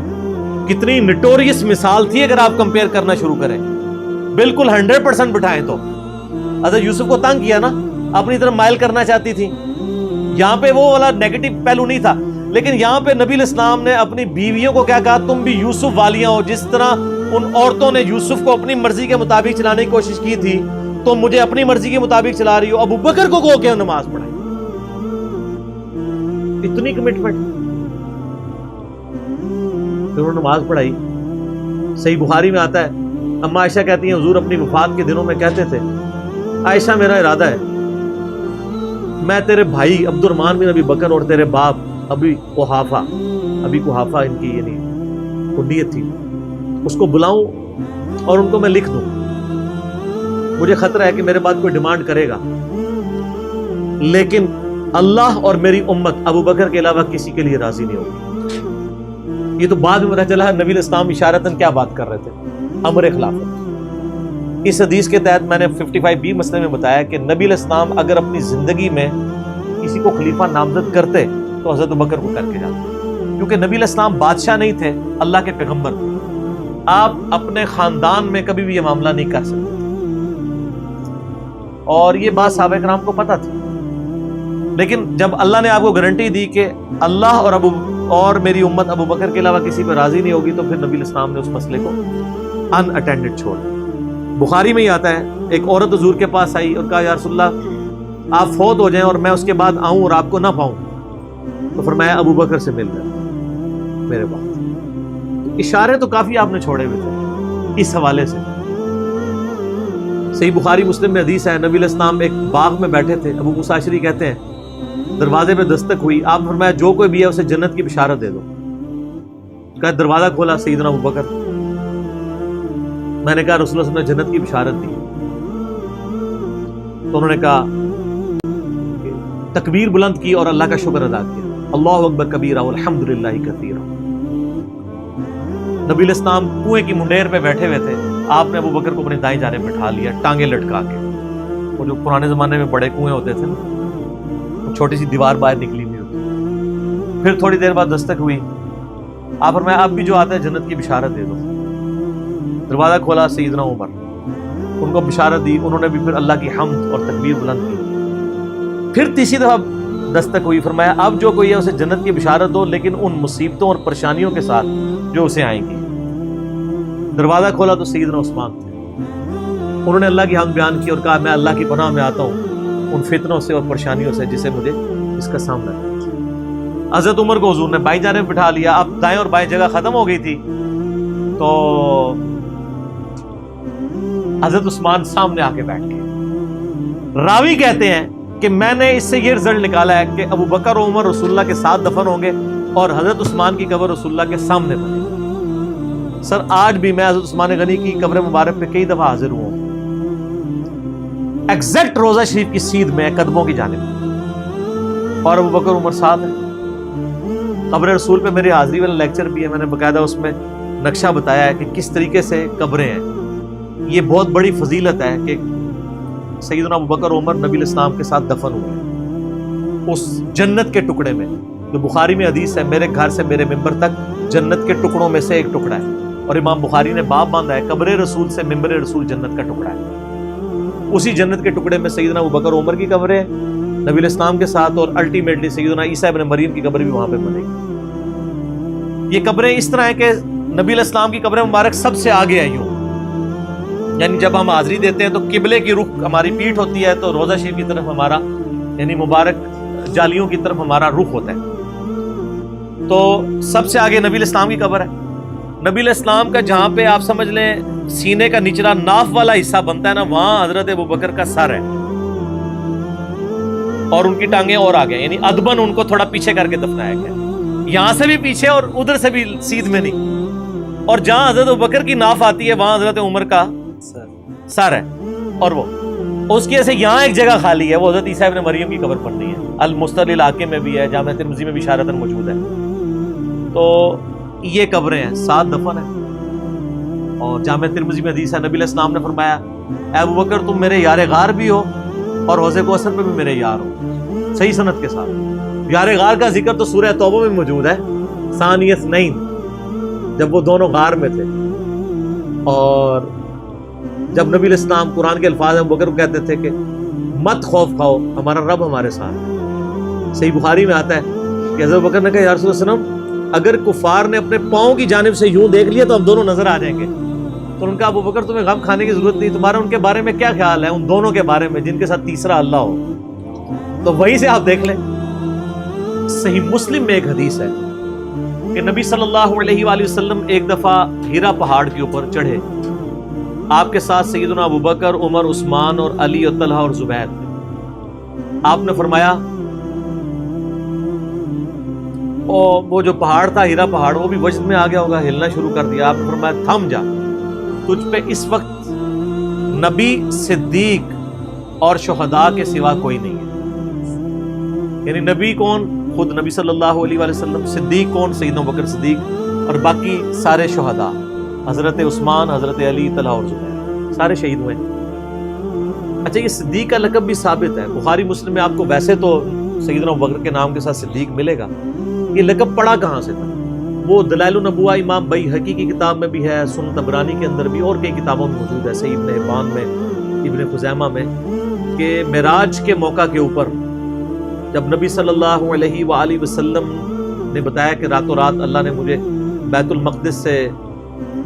Speaker 1: کتنی نٹوریس مثال تھی اگر آپ کمپیئر کرنا شروع کریں, بالکل 100% بٹھائیں تو. حضرت یوسف کو تنگ کیا نا, اپنی طرف مائل کرنا چاہتی تھی. یہاں پہ وہ والا نیگیٹو پہلو نہیں تھا, لیکن یہاں پہ نبی علیہ السلام نے اپنی بیویوں کو کیا کہا, تم بھی یوسف والیاں ہو. جس طرح ان عورتوں نے یوسف کو اپنی مرضی کے مطابق چلانے کی کوشش کی تھی, تو مجھے اپنی مرضی کے مطابق چلا رہی ہو. ابو بکر کو کہو کہ نماز پڑھائیں. اتنی کمٹمنٹ. پھر انہوں نے نماز پڑھائی. صحیح بخاری میں آتا ہے, اما عائشہ کہتی ہیں حضور اپنی وفات کے دنوں میں کہتے تھے, عائشہ میرا ارادہ ہے میں تیرے بھائی عبد الرحمن بن ابی بکر اور تیرے باپ ابی قحافہ ان کی یعنی کنیت تھی, اس کو بلاؤں اور ان کو میں لکھ دوں. مجھے خطرہ ہے کہ میرے بعد کوئی ڈیمانڈ کرے گا, لیکن اللہ اور میری امت ابو بکر کے علاوہ کسی کے لیے راضی نہیں ہوگی. یہ تو بعد میں پتہ چلا نبی علیہ السلام اشارتاً کیا بات کر رہے تھے, امر خلافت. اس حدیث کے تحت میں نے 55B مسئلے میں بتایا کہ نبی علیہ السلام اگر اپنی زندگی میں کسی کو خلیفہ نامزد کرتے تو حضرت ابو بکر کو کر کے جاتے, کیونکہ نبی علیہ السلام بادشاہ نہیں تھے, اللہ کے پیغمبر تھے. آپ اپنے خاندان میں کبھی بھی یہ معاملہ نہیں کر سکتے، اور یہ بات صحابہ کرام کو پتہ تھی، لیکن جب اللہ نے آپ کو گارنٹی دی کہ اللہ اور میری امت ابو بکر کے علاوہ کسی پہ راضی نہیں ہوگی، تو پھر نبی الاسلام نے اس مسئلے کو ان اٹینڈڈ چھوڑ دیا۔ بخاری میں ہی آتا ہے، ایک عورت حضور کے پاس آئی اور کہا یا رسول اللہ آپ فوت ہو جائیں اور میں اس کے بعد آؤں اور آپ کو نہ پاؤں، تو فرمایا ابو بکر سے مل جائے میرے بعد۔ اشارے تو کافی آپ نے چھوڑے ہوئے تھے اس حوالے سے۔ صحیح بخاری مسلم میں حدیث ہے، نبی علیہ السلام ایک باغ میں بیٹھے تھے، ابو موسیٰ اشعری کہتے ہیں دروازے پہ دستک ہوئی، آپ فرمایا جو کوئی بھی ہے اسے جنت کی بشارت دے دو۔ کہا دروازہ کھولا سیدنا ابو بکر، میں نے کہا رسول اللہ صلی اللہ علیہ وسلم نے جنت کی بشارت دی، تو انہوں نے کہا تکبیر بلند کی اور اللہ کا شکر ادا کیا، اللہ اکبر کبیرہ والحمدللہ کثیرہ۔ نبی علیہ السلام کنویں کی منڈیر پہ بیٹھے ہوئے تھے، آپ نے ابو بکر کو اپنی دائیں جانب بٹھا لیا ٹانگیں لٹکا کے، وہ جو پرانے زمانے میں بڑے کنویں ہوتے تھے نا، چھوٹی سی دیوار باہر نکلی ہوئی ہوتی۔ پھر تھوڑی دیر بعد دستک ہوئی، آپ فرمایا اب بھی جو آتا ہے جنت کی بشارت دے دو۔ دروازہ کھولا سیدنا عمر، ان کو بشارت دی، انہوں نے بھی پھر اللہ کی حمد اور تکبیر بلند کی۔ پھر تیسری دفعہ دستک ہوئی، فرمایا اب جو کوئی ہے اسے جنت کی بشارت دو، لیکن ان مصیبتوں اور پریشانیوں کے ساتھ جو اسے آئیں گی۔ دروازہ کھولا تو سیدنا عثمان تھے، انہوں نے اللہ کی حمد بیان کی اور کہا میں اللہ کی پناہ میں آتا ہوں ان فتنوں سے اور پریشانیوں سے جسے مجھے اس کا سامنا کرنا۔ حضرت عمر کو حضور نے بائیں جانب بٹھا لیا، اب دائیں اور بائیں جگہ ختم ہو گئی تھی، تو حضرت عثمان سامنے آ کے بیٹھ گئے۔ راوی کہتے ہیں کہ میں نے اس سے یہ رزلٹ نکالا ہے کہ ابو بکر و عمر رسول اللہ کے ساتھ دفن ہوں گے اور حضرت عثمان کی قبر رسول اللہ کے سامنے بنے گی۔ سر آج بھی میں حضرت عثمان غنی کی قبر مبارک پہ کئی دفعہ حاضر ہوں، ایگزیکٹ روضہ شریف کی سیدھ میں قدموں کی جانب، اور ابو بکر عمر ساتھ ہیں۔ قبر رسول پہ میری حاضری والا لیکچر بھی ہے، میں نے باقاعدہ اس میں نقشہ بتایا ہے کہ کس طریقے سے قبریں ہیں۔ یہ بہت بڑی فضیلت ہے کہ سیدنا ابو بکر عمر نبی الاسلام کے ساتھ دفن ہوئے اس جنت کے ٹکڑے میں، جو بخاری میں حدیث ہے میرے گھر سے میرے ممبر تک جنت کے ٹکڑوں میں سے ایک ٹکڑا ہے، اور امام بخاری نے باب باندھا ہے قبر رسول سے ممبر رسول جنت کا ٹکڑا ہے۔ اسی جنت کے ٹکڑے میں سیدنا ابو بکر عمر کی قبر ہے نبی علیہ السلام کے ساتھ، اور الٹیمیٹلی سیدنا عیسیٰ ابن مریم کی قبر بھی وہاں پہ بنے گی۔ یہ قبریں اس طرح ہیں کہ نبی علیہ السلام کی قبر مبارک سب سے آگے ہے، یوں یعنی جب ہم حاضری دیتے ہیں تو قبلے کی رخ ہماری پیٹھ ہوتی ہے، تو روضہ شریف کی طرف ہمارا یعنی مبارک جالیوں کی طرف ہمارا رخ ہوتا ہے، تو سب سے آگے نبی علیہ السلام کی قبر ہے۔ نبی علیہ السلام کا جہاں پہ آپ سمجھ لیں سینے کا نچلا ناف والا حصہ بنتا ہے نا، وہاں حضرت ابو بکر کا سر ہے اور ان کی ٹانگیں اور آگے، یعنی ادبن ان کو تھوڑا پیچھے کر کے دفنایا گیا، یہاں سے بھی پیچھے اور ادھر سے بھی سیدھ میں نہیں، اور جہاں حضرت ابو بکر کی ناف آتی ہے وہاں حضرت عمر کا سر ہے، اور وہ اس کی ایسے یہاں ایک جگہ خالی ہے، وہ حضرت عیسیٰ ابن مریم کی قبر پڑنی ہے، المستدل علاقے میں بھی ہے، جامع ترمذی میں بھی اشارتاً موجود ہے۔ تو یہ قبریں ہیں، 7 دفن ہیں، اور جامع ترمذی میں حدیث ہے نبی علیہ السلام نے فرمایا اے ابو بکر تم میرے یار غار بھی ہو اور حوض کوثر پہ بھی میرے یار ہو، صحیح سند کے ساتھ۔ یار غار کا ذکر تو سورہ توبہ میں موجود ہے، ثانی اثنین، جب وہ دونوں غار میں تھے، اور جب نبی علیہ السلام قرآن کے الفاظ ابو بکر کو کہتے تھے کہ مت خوف کھاؤ ہمارا رب ہمارے ساتھ ہے۔ صحیح بخاری میں آتا ہے کہ حضرت بکر نے کہا یا رسول اللہ وسلم اگر کفار نے اپنے پاؤں کی جانب سے یوں دیکھ لیا تو ہم دونوں نظر آ جائیں گے، تو ان کا ابو بکر تمہیں غم کھانے کی ضرورت نہیں، تمہارا ان کے بارے میں کیا خیال ہے، ان دونوں کے بارے میں جن کے ساتھ تیسرا اللہ ہو، تو وہیں سے آپ دیکھ لیں۔ صحیح مسلم میں ایک حدیث ہے کہ نبی صلی اللہ علیہ وآلہ وسلم ایک دفعہ ہیرا پہاڑ کے اوپر چڑھے، آپ کے ساتھ سیدنا ابو بکر عمر عثمان اور علی اور طلحہ اور زبیر تھے۔ آپ نے فرمایا وہ جو پہاڑ تھا ہیرا پہاڑ وہ بھی وجد میں آ گیا ہوگا، ہلنا شروع کر دیا۔ آپ نے فرمایا تھم جا، تجھ پہ اس وقت نبی صدیق اور شہداء کے سوا کوئی نہیں ہے، یعنی نبی کون؟ خود نبی صلی اللہ علیہ وآلہ وسلم، صدیق کون؟ سیدنا ابو بکر صدیق، اور باقی سارے شہداء حضرت عثمان، حضرت علی، طلحہ اور زبیر سارے شہید ہوئے۔ اچھا یہ صدیق کا لقب بھی ثابت ہے، بخاری مسلم میں آپ کو ویسے تو سیدنا ابو بکر کے نام کے ساتھ صدیق ملے گا، یہ لقب پڑا کہاں سے تھا؟ وہ دلائل النبوہ امام بیہقی کی کتاب میں بھی ہے، سنن طبرانی کے اندر بھی، اور کئی کتابوں میں موجود ہے، صحیح ابن حبان میں، ابن خزیمہ میں، کہ معراج کے موقع کے اوپر جب نبی صلی اللہ علیہ وآلہ وسلم نے بتایا کہ راتوں رات اللہ نے مجھے بیت المقدس سے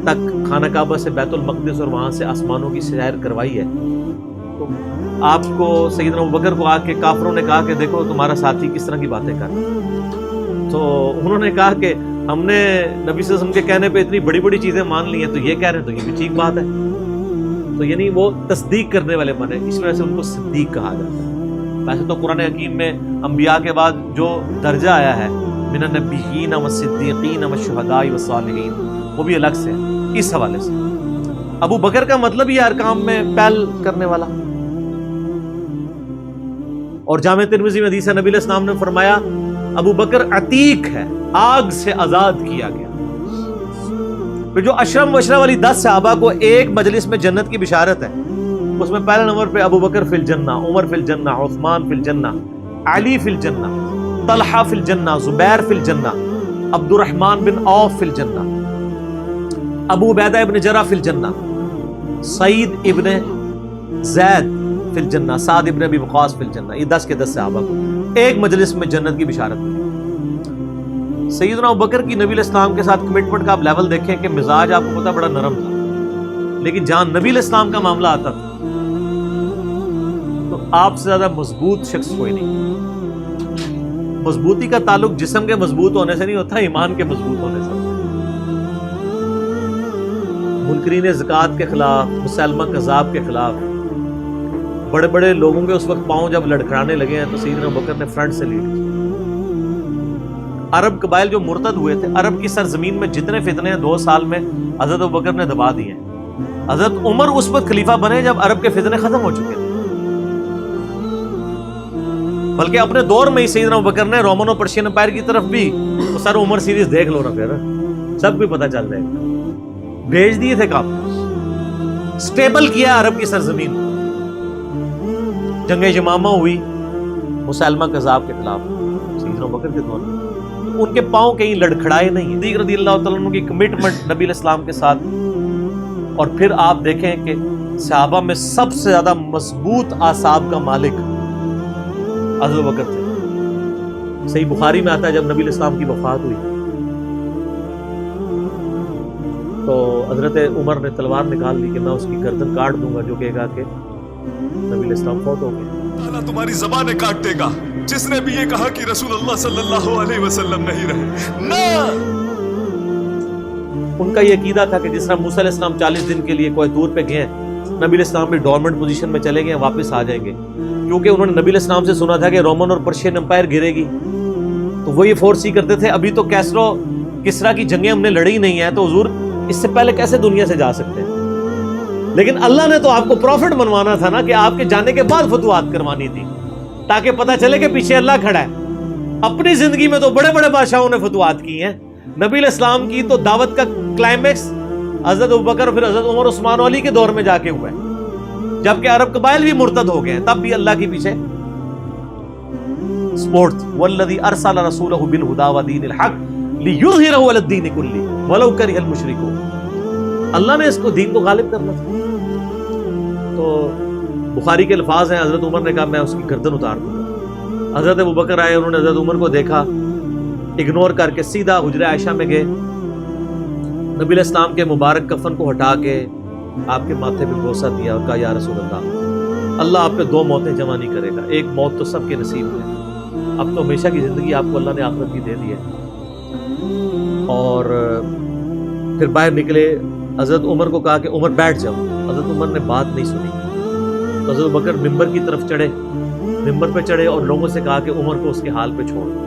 Speaker 1: تک، خانہ کعبہ سے بیت المقدس اور وہاں سے آسمانوں کی سیر کروائی ہے، تو آپ کو سیدنا ابوبکر کو آ کے کافروں نے کہا کہ دیکھو تمہارا ساتھی کس طرح کی باتیں کر رہا ہے، تو انہوں نے کہا کہ ہم نے نبی صلی اللہ علیہ وسلم کے کہنے پہ اتنی بڑی بڑی چیزیں مان لی ہیں، تو یہ کہہ رہے ہیں تو یہ بھی ٹھیک بات ہے، تو یعنی وہ تصدیق کرنے والے بنے، اس وجہ سے ان کو صدیق کہا جاتا ہے۔ ویسے تو قرآن حکیم میں انبیاء کے بعد جو درجہ آیا ہے من النبیین والصدیقین والشہداء والصالحین، وہ بھی الگ سے ہے اس حوالے سے۔ ابو بکر کا مطلب یہ ہر کام میں پہل کرنے والا، اور جامع ترمذی میں حدیث ہے نبی علیہ السلام نے فرمایا ابو بکر عتیق ہے، آگ سے آزاد کیا گیا۔ پھر جو اشرم وشرم والی 10 صحابہ کو ایک مجلس میں جنت کی بشارت ہے، اس میں پہلے نمبر پہ ابو بکر فی الجنہ، عمر فی الجنہ، عثمان فی الجنہ، علی فی الجنہ، طلحہ فی الجنہ، زبیر فی الجنہ، عبد الرحمن بن عوف فی الجنہ، ابو عبیدہ ابن جرح فی الجنہ، سعید ابن زید فی الجنہ، سعد ابن ابی وقاص فی الجنہ۔ یہ 10 کے 10 صحابہ کو ایک مجلس میں جنت کی بشارت ملی۔ سیدنا ابوبکر کی نبی علیہ السلام کے ساتھ کمٹمنٹ کا آپ لیول دیکھیں کہ مزاج آپ کو پتہ بڑا نرم تھا، لیکن جہاں نبی علیہ السلام کا معاملہ آتا تھا تو آپ سے زیادہ مضبوط شخص کوئی نہیں۔ مضبوطی کا تعلق جسم کے مضبوط ہونے سے نہیں ہوتا، ایمان کے مضبوط ہونے سے۔ منکرین زکوٰۃ کے خلاف، مسلمہ کذاب کے خلاف بڑے بڑے لوگوں کے اس وقت پاؤں جب لڑکھڑانے لگے ہیں تو سیدنا ابوبکر نے فرنٹ سے لیڈ کیا۔ عرب قبائل جو مرتد ہوئے تھے، عرب کی سرزمین میں جتنے فتنے ہیں 2 سال میں حضرت ابوبکر نے دبا دیے ہیں۔ حضرت عمر اس وقت خلیفہ بنے جب عرب کے فتنے ختم ہو چکے تھے، بلکہ اپنے دور میں ہی سیدنا ابوبکر نے رومن اور پرشین امپائر کی طرف بھی تو سر عمر سیریز دیکھ لو نا، پھر سب کو پتہ چل جائے گا، بھیج دیے تھے کام، سٹیبل کیا عرب کی سرزمین۔ جنگ یمامہ ہوئی مسلمہ کذاب کے خلاف سیدنا ابوبکر کے دور میں، ان کے پاؤں کہیں لڑکھڑائے نہیں۔ صدیق رضی اللہ تعالیٰ عنہ کی کمٹمنٹ نبی علیہ السلام کے ساتھ، اور پھر آپ دیکھیں کہ صحابہ میں سب سے زیادہ مضبوط اعصاب کا مالک حضرت ابوبکر تھے۔ صحیح بخاری میں آتا ہے جب نبی علیہ السلام کی وفات ہوئی تو حضرت عمر نے تلوار نکال لی کہ میں اس کی گردن کاٹ دوں گا جو کہے گا کہ نبی علیہ السلام فوت ہو گئے۔
Speaker 3: اللہ تمہاری زبانیں کاٹ دے گا جس نے بھی یہ کہا کہ رسول اللہ صلی اللہ علیہ وسلم نہیں رہے۔ نہ،
Speaker 1: ان کا یہ عقیدہ تھا کہ جس طرح موسیٰ علیہ السلام 40 دن کے لیے کوہ طور پہ گئے، نبی علیہ السلام بھی ڈورمنٹ پوزیشن میں چلے گئے، واپس آ جائیں گے، کیونکہ انہوں نے نبی علیہ السلام سے سنا تھا کہ رومن اور پرشین امپائر گرے گی، تو وہ یہ فورس ہی کرتے تھے ابھی تو کیسرو کسرا کی جنگیں ہم نے لڑی نہیں ہیں، تو حضور اس سے پہلے کیسے دنیا سے جا سکتے ہیں؟ لیکن اللہ نے تو آپ کو پروفٹ بنوانا تھا نا، کہ آپ کے جانے کے بعد فتوحات کروانی تھی، تاکہ پتہ چلے کہ پیچھے اللہ کھڑا ہے۔ اپنی زندگی میں تو بڑے بڑے بادشاہوں نے فتوحات کی ہیں، نبی علیہ السلام کی تو دعوت کا کلائمیکس حضرت ابوبکر اور پھر حضرت عمر عثمان علی کے دور میں جا کے ہوا ہے، جبکہ عرب قبائل بھی مرتد ہو گئے ہیں، تب بھی اللہ کے پیچھے سپورٹ تھی۔ والذی ارسل رسولہ بالہدی ودین الحق لیظہرہ علی الدین کلہ ولو کرہ المشرکون، اللہ نے اس کو دین کو غالب کرنا تھا۔ تو بخاری کے الفاظ ہیں، حضرت عمر نے کہا میں اس کی گردن اتار دوں گا۔ حضرت ابوبکر آئے، انہوں نے حضرت عمر کو دیکھا، اگنور کر کے سیدھا حجرہ عائشہ میں گئے، نبی علیہ السلام کے مبارک کفن کو ہٹا کے آپ کے ماتھے پہ بوسہ دیا اور کہا یا رسول اللہ، اللہ آپ پہ 2 موتیں جمع نہیں کرے گا، ایک موت تو سب کے نصیب میں، اب تو ہمیشہ کی زندگی آپ کو اللہ نے آخرت کی دے دی ہے۔ اور پھر باہر نکلے، حضرت عمر کو کہا کہ عمر بیٹھ جاؤ، حضرت عمر نے بات نہیں سنی، تو حضرت بکر ممبر کی طرف چڑھے، ممبر پہ چڑھے اور لوگوں سے کہا کہ عمر کو اس کے حال پہ چھوڑ دو۔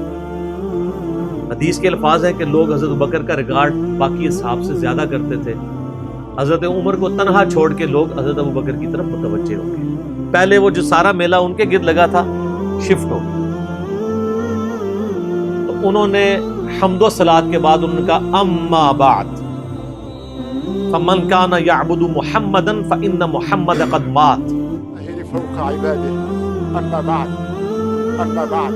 Speaker 1: حدیث کے الفاظ ہیں کہ لوگ حضرت بکر کا ریگارڈ باقی اصحاب سے زیادہ کرتے تھے، حضرت عمر کو تنہا چھوڑ کے لوگ حضرت ابوبکر کی طرف متوجہ ہو گئے۔ پہلے وہ جو سارا میلہ ان کے گرد لگا تھا شفٹ ہو گیا، تو انہوں نے حمد و صلات کے بعد انہوں نے کہا اما بعد فمن كان يعبد محمدا فإن محمد قد مات۔
Speaker 4: فوق عباده أما بعد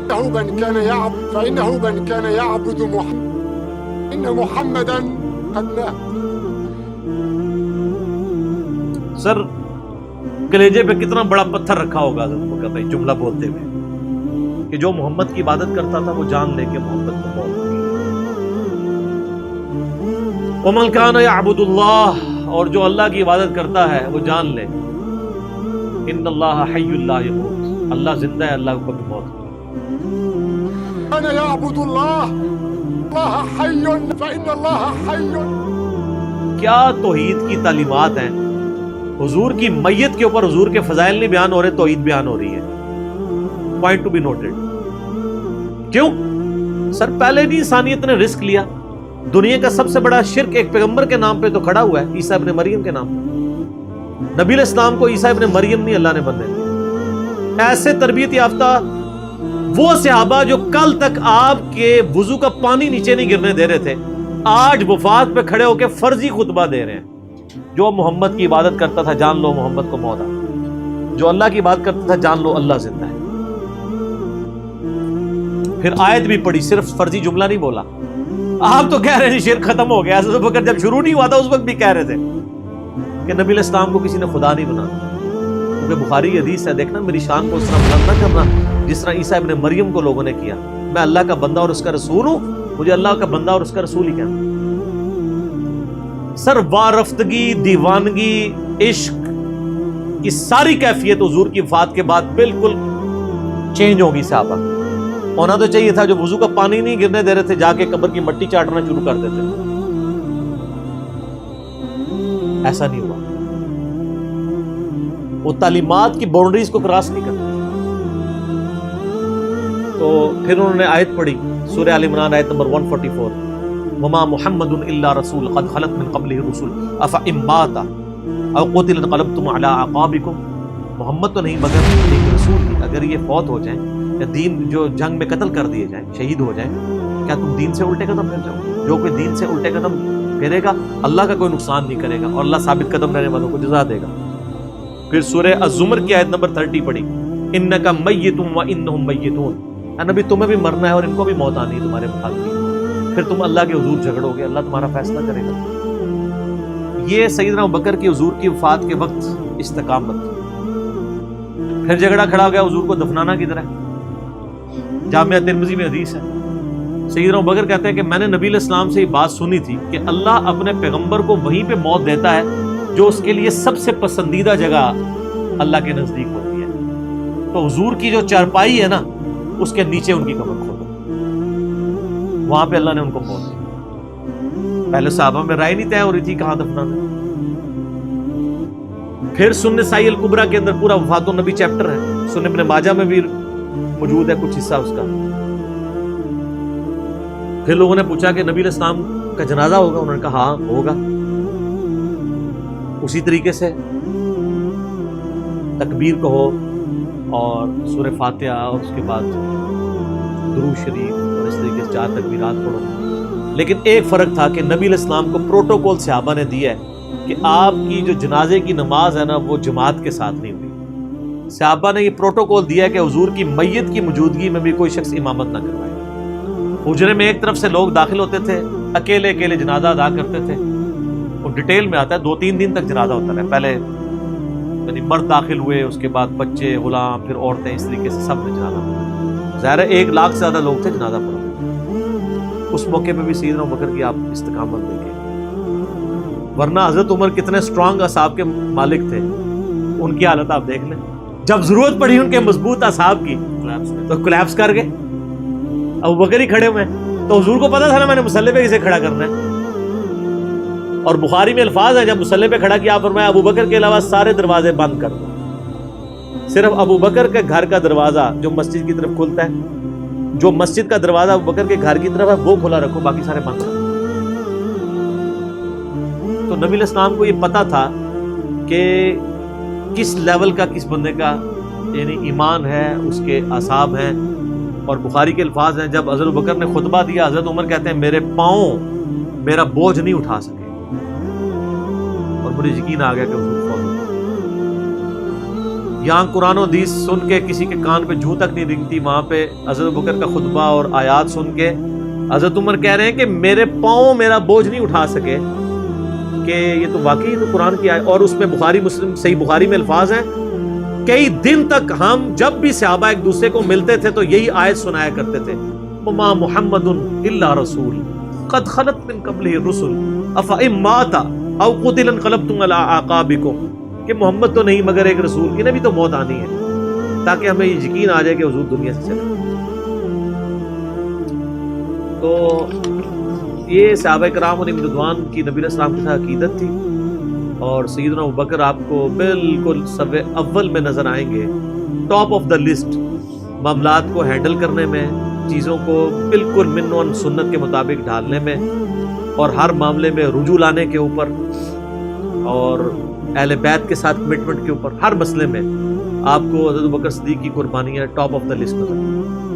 Speaker 4: فإنه من كان يعبد محمد إن محمدا قد مات.
Speaker 1: سر کلیجے پہ کتنا بڑا پتھر رکھا ہوگا حضرت ابو بکر بھائی جملہ بولتے ہوئے کہ جو محمد کی عبادت کرتا تھا وہ جان لے کے محمد کو موت ہوگی. ومن کان یعبد اللہ، اور جو اللہ کی عبادت کرتا ہے وہ جان لے ان اللہ حی لا یموت، اللہ زندہ ہے، اللہ کو کبھی موت نہیں.
Speaker 4: أنا يعبد الله الله حي فإن الله حي.
Speaker 1: کیا توحید کی تعلیمات ہیں. حضور کی میت کے اوپر حضور کے فضائل نہیں بیان ہو رہے، توحید بیان ہو رہی ہے. Point to be noted. کیوں؟ سر پہلے نہیں انسانیت نے رسک لیا. دنیا کا سب سے بڑا شرک ایک پیغمبر کے نام پہ تو کھڑا ہوا ہے، عیسیٰ ابن مریم کے نام پہ. نبی علیہ السلام کو عیسیٰ ابن مریم نہیں اللہ نے بننے دیا. ایسے تربیت یافتہ وہ صحابہ جو کل تک آپ کے وضو کا پانی نیچے نہیں گرنے دے رہے تھے، آج وفات پہ کھڑے ہو کے فرضی خطبہ دے رہے ہیں. جو محمد کی عبادت کرتا تھا جان لو محمد کو موت آ گئی، جو اللہ کی عبادت کرتا تھا جان لو اللہ زندہ ہے. پھر آیت بھی پڑھی، صرف فرضی جملہ نہیں بولا. آپ تو کہہ رہے ہیں شرک ختم ہو گیا، حضرت ابو بکر جب شروع نہیں ہوا تھا اس وقت بھی کہہ رہے تھے کہ نبی علیہ السلام کو کسی نے خدا نہیں بنا. کیونکہ بخاری حدیث ہے، دیکھنا میری شان کو اس طرح بلند نہ کرنا جس طرح عیسیٰ ابن مریم کو لوگوں نے کیا. میں اللہ کا بندہ اور اس کا رسول ہوں، مجھے اللہ کا بندہ اور اس کا رسول ہی کہنا. سر وارفتگی، دیوانگی، عشق کی ساری کیفیت حضور کی وفات کے بعد بالکل چینج ہوگی. صحابہ ہونا تو چاہیے تھا جو وضو کا پانی نہیں گرنے دے رہے تھے جا کے قبر کی مٹی چاٹنا شروع کر دیتے. ایسا نہیں ہوا. وہ تعلیمات کی باؤنڈریز کو کراس نہیں کرتے. تو پھر انہوں نے آیت پڑھی سورہ آل عمران آیت نمبر 144 وما محمد الا رسول قد خلت من قبله الرسل افئن مات او قتل انقلبتم على اعقابكم. محمد تو نہیں مگر ایک رسول ہی، اگر یہ فوت ہو جائیں یا دین جو جنگ میں قتل کر دیے جائیں، شہید ہو جائیں، کیا تم دین سے الٹے قدم پھیر جاؤ؟ جو کوئی دین سے الٹے قدم پھیرے گا اللہ کا کوئی نقصان نہیں کرے گا اور اللہ ثابت قدم رہنے والوں کو جزا دے گا. پھر سورہ الزمر کی آیت نمبر 30 پڑھی انک میت وانہم میتون. اے نبی تمہیں بھی مرنا ہے اور ان کو بھی موت آنی ہے تمہارے مخالفین. پھر تم اللہ کے حضور جھگڑو گے، اللہ تمہارا فیصلہ کرے گا. یہ سیدنا ابوبکر کی حضور کی وفات کے وقت استقامت. پھر جھگڑا کھڑا ہو گیا حضور کو دفنانا کدھر ہے. جامعہ ترمذی میں حدیث ہے، سیدنا ابوبکر کہتے ہیں کہ میں نے نبی علیہ السلام سے یہ بات سنی تھی کہ اللہ اپنے پیغمبر کو وہیں پہ موت دیتا ہے جو اس کے لیے سب سے پسندیدہ جگہ اللہ کے نزدیک ہوتی ہے. تو حضور کی جو چارپائی ہے نا اس کے نیچے ان کی قبر کھودو، وہاں پہ اللہ نے ان کو موت دی. پہلے صحابہ میں رائے نہیں طے ہو رہی تھی کہاں دفنانا. پھر سنن نسائی الکبریٰ کے اندر پورا وفات النبی چیپٹر ہے، سنن ابن ماجہ میں بھی موجود ہے کچھ حصہ اس کا. پھر لوگوں نے پوچھا کہ نبی علیہ السلام کا جنازہ ہوگا؟ انہوں نے کہا ہاں ہوگا. اسی طریقے سے تکبیر کہو اور سورہ فاتحہ اور اس کے بعد درود شریف اور اس طریقے سے 4 تکبیرات پڑھو. لیکن ایک فرق تھا کہ نبی علیہ السلام کو پروٹوکول صحابہ نے دیا ہے کہ آپ کی جو جنازے کی نماز ہے نا وہ جماعت کے ساتھ نہیں ہوئی. صحابہ نے یہ پروٹوکول دیا ہے کہ حضور کی میت کی موجودگی میں بھی کوئی شخص امامت نہ کروائے. حجرے میں ایک طرف سے لوگ داخل ہوتے تھے، اکیلے اکیلے جنازہ ادا کرتے تھے. وہ ڈیٹیل میں آتا ہے 2-3 دن تک جنازہ ہوتا رہا. پہلے یعنی مرد داخل ہوئے، اس کے بعد بچے، غلام، پھر عورتیں، اس طریقے سے سب نے جنازہ پڑھا. ظاہر ہے 1 لاکھ سے زیادہ لوگ تھے جنازہ پڑھا. اس موقع پہ بھی سیدنا ابوبکر کی آپ استقامت دیکھیں. ورنہ حضرت عمر کتنے اسٹرانگ اصحاب کے مالک تھے، ان کی حالت آپ دیکھ لیں. جب ضرورت پڑی ان کے مضبوط اصحاب کی تو کولیپس کر گئے. ابوبکر ہی کھڑے ہوئے تو حضور کو پتا تھا نا میں نے مصلی پہ کسے کھڑا کرنا ہے. اور بخاری میں الفاظ ہیں جب مصلی پہ کھڑا کیا فرمایا ابوبکر کے علاوہ سارے دروازے بند کر دو، صرف ابوبکر کے گھر کا دروازہ جو مسجد کی طرف کھلتا ہے، جو مسجد کا دروازہ ابوبکر کے گھر کی طرف ہے وہ کھلا رکھو، باقی سارے بند رکھو. تو نبی علیہ السلام کو یہ پتا تھا کہ کس لیول کا کس بندے کا یعنی ایمان ہے، اس کے اعصاب ہیں. اور بخاری کے الفاظ ہیں جب حضرت ابوبکر نے خطبہ دیا، حضرت عمر کہتے ہیں میرے پاؤں میرا بوجھ نہیں اٹھا سکے اور مجھے یقین آ گیا کہ حضور فوت ہو گئے. یہاں قرآن و حدیث سن کے کسی کے کان پہ جوں تک نہیں رنگتی، وہاں پہ حضرت ابوبکر کا خطبہ اور آیات سن کے حضرت عمر کہہ رہے ہیں کہ میرے پاؤں میرا بوجھ نہیں اٹھا سکے کہ یہ تو واقعی تو قرآن کی آیت، اور اس میں بخاری مسلم صحیح بخاری میں الفاظ ہیں کئی دن تک ہم جب بھی صحابہ ایک دوسرے کو ملتے تھے تو یہی آیت سنایا کرتے تھے، وما محمد الا رسول قد خلت من قبلہ الرسل افئن مات او قتل انقلبتم علی اعقابکم، کہ محمد تو نہیں مگر ایک رسول، انہیں بھی تو موت آنی ہے، تاکہ ہمیں یہ یقین آ جائے کہ حضور دنیا سے چلے۔ تو یہ صحابہ کرام علیہم رضوان کی نبی علیہ السلام کی عقیدت تھی، اور سیدنا ابوبکر آپ کو بالکل سب اول میں نظر آئیں گے، ٹاپ آف دا لسٹ، معاملات کو ہینڈل کرنے میں، چیزوں کو بالکل من و سنت کے مطابق ڈھالنے میں، اور ہر معاملے میں رجوع لانے کے اوپر، اور اہل بیت کے ساتھ کمٹمنٹ کے اوپر، ہر مسئلے میں آپ کو حضرت ابوبکر صدیق کی قربانیاں ٹاپ آف دا لسٹ نظر آئیں۔